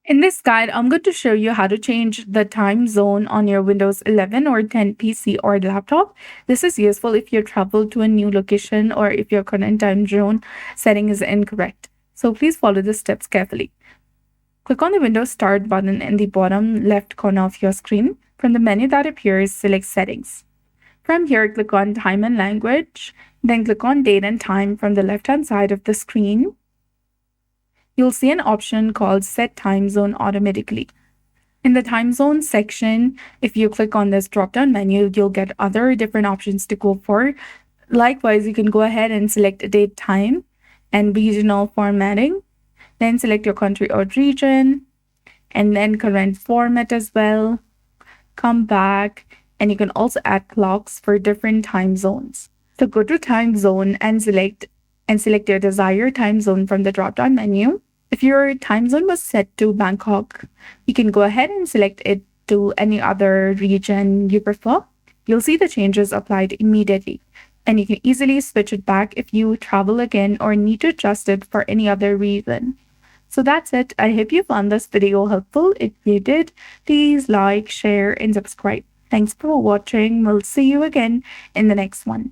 In this guide, I'm going to show you how to change the time zone on your Windows 11 or 10 PC or laptop. This is useful if you travel to a new location or if your current time zone setting is incorrect. So please follow the steps carefully. Click on the Windows Start button in the bottom left corner of your screen. From the menu that appears, select Settings. From here, click on Time and Language, then click on Date and Time from the left-hand side of the screen. You'll see an option called Set Time Zone Automatically. In the time zone section, if you click on this drop-down menu, you'll get other different options to go for. Likewise, you can go ahead and select date time and regional formatting, then select your country or region, and then current format as well. Come back, and you can also add clocks for different time zones. So go to time zone and select your desired time zone from the drop-down menu. If your time zone was set to Bangkok, you can go ahead and select it to any other region you prefer. You'll see the changes applied immediately, and you can easily switch it back if you travel again or need to adjust it for any other reason. So that's it. I hope you found this video helpful. If you did, please like, share, and subscribe. Thanks for watching. We'll see you again in the next one.